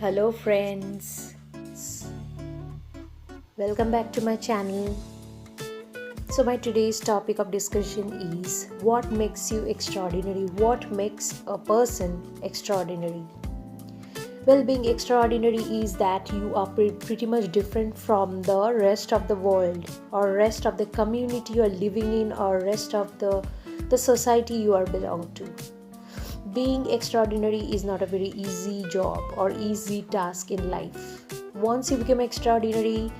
Hello, friends. Welcome back to my channel. So, my today's topic of discussion is what makes you extraordinary? What makes a person extraordinary? Well, being extraordinary is that you are pretty much different from the rest of the world, or rest of the community you are living in, or rest of the society you are belong to. Being extraordinary is not a very easy job or easy task in life. Once you become extraordinary,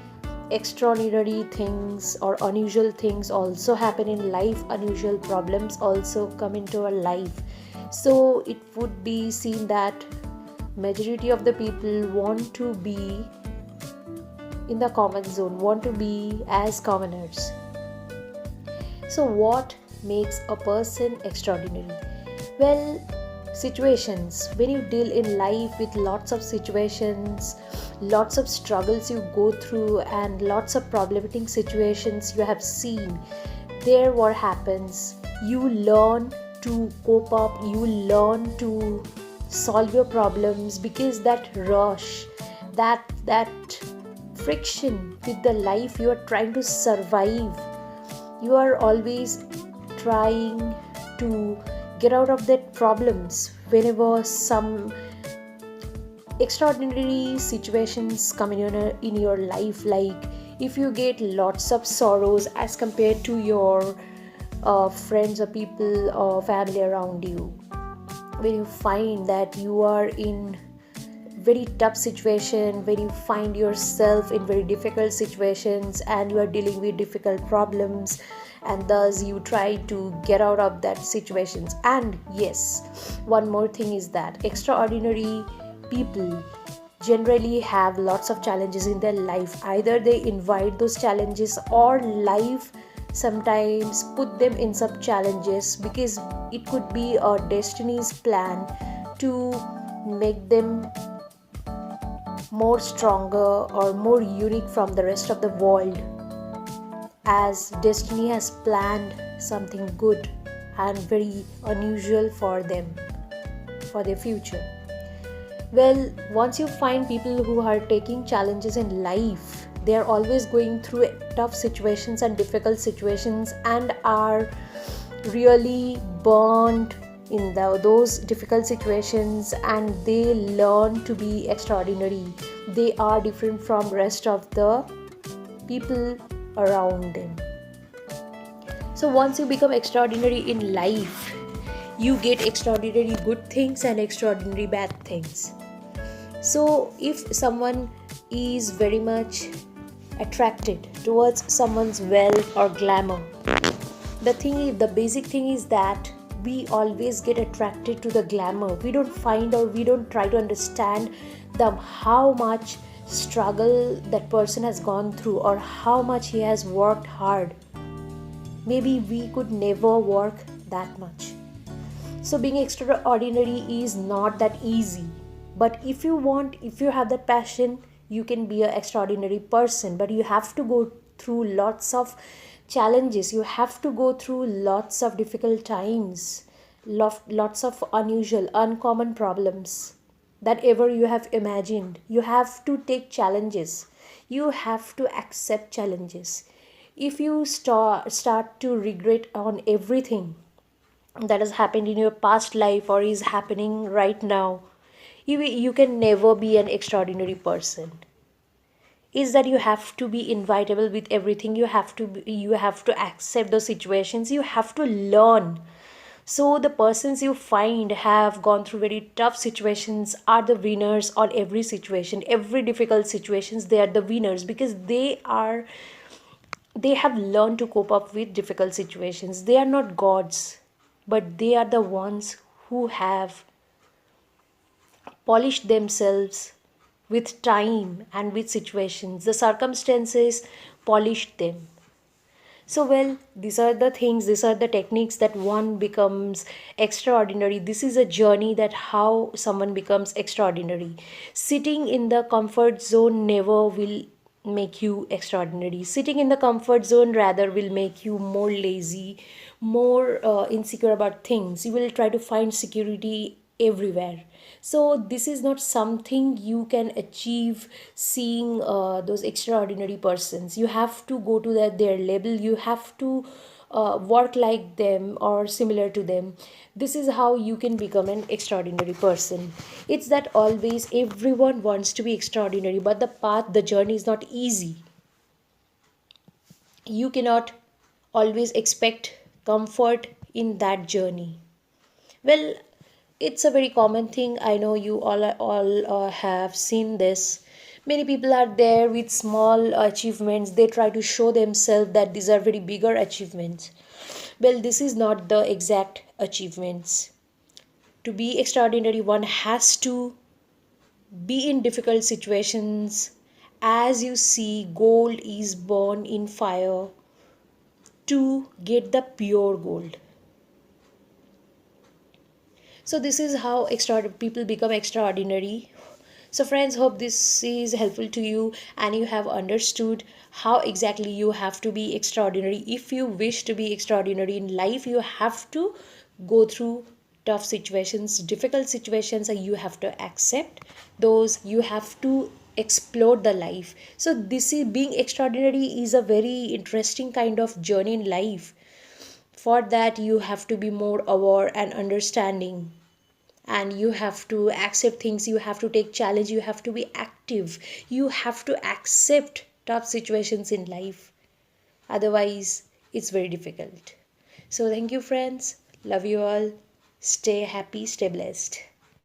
extraordinary things or unusual things also happen in life. Unusual problems also come into our life. So it would be seen that majority of the people want to be in the common zone, want to be as commoners. So what makes a person extraordinary? Well, situations. When you deal in life with lots of situations, lots of struggles you go through, and lots of problematic situations you have seen, there what happens, you learn to cope up, you learn to solve your problems, because that rush, that friction with the life you are trying to survive, you are always trying to get out of that problems. Whenever some extraordinary situations come in your life, like if you get lots of sorrows as compared to your friends or people or family around you, when you find that you are in very tough situation, when you find yourself in very difficult situations and you are dealing with difficult problems, and thus you try to get out of that situations. And yes, one more thing is that extraordinary people generally have lots of challenges in their life. Either they invite those challenges, or life sometimes put them in some challenges, because it could be a destiny's plan to make them more stronger or more unique from the rest of the world, as destiny has planned something good and very unusual for them, for their future. Well, once you find people who are taking challenges in life, they are always going through tough situations and difficult situations, and are really burned in those difficult situations, and they learn to be extraordinary. They are different from rest of the people around them. So once you become extraordinary in life, you get extraordinary good things and extraordinary bad things. So if someone is very much attracted towards someone's wealth or glamour, the basic thing is that we always get attracted to the glamour. We don't find, or we don't try to understand how much struggle that person has gone through, or how much he has worked hard. Maybe we could never work that much. So being extraordinary is not that easy. But if you have that passion, you can be an extraordinary person. But you have to go through lots of challenges. You have to go through lots of difficult times, lots of unusual, uncommon problems that ever you have imagined. You have to take challenges. You have to accept challenges. If you start to regret on everything that has happened in your past life or is happening right now, you can never be an extraordinary person. Is that you have to be inevitable with everything. You have to accept those situations. You have to learn. So the persons you find have gone through very tough situations are the winners on every situation, every difficult situations. They are the winners because they have learned to cope up with difficult situations. They are not gods, but they are the ones who have polished themselves with time and with situations. The circumstances polished them. So, well, these are the things, these are the techniques that one becomes extraordinary. This is a journey that how someone becomes extraordinary. Sitting in the comfort zone never will make you extraordinary. Sitting in the comfort zone rather will make you more lazy, more insecure about things. You will try to find security everywhere. So this is not something you can achieve seeing those extraordinary persons. You have to go to their level. You have to work like them or similar to them. This is how you can become an extraordinary person. It's that always everyone wants to be extraordinary, but the path, the journey is not easy. You cannot always expect comfort in that journey. Well, it's a very common thing. I know you all have seen this. Many people are there with small achievements. They try to show themselves that these are very bigger achievements. Well, this is not the exact achievements. To be extraordinary, one has to be in difficult situations. As you see, gold is born in fire to get the pure gold. So this is how people become extraordinary. So friends, hope this is helpful to you and you have understood how exactly you have to be extraordinary. If you wish to be extraordinary in life, you have to go through tough situations, difficult situations, and you have to accept those. You have to explore the life. So this is being extraordinary is a very interesting kind of journey in life. For that you have to be more aware and understanding, and you have to accept things. You have to take challenge. You have to be active. You have to accept tough situations in life. Otherwise it's very difficult. So thank you friends, love you all, stay happy, stay blessed.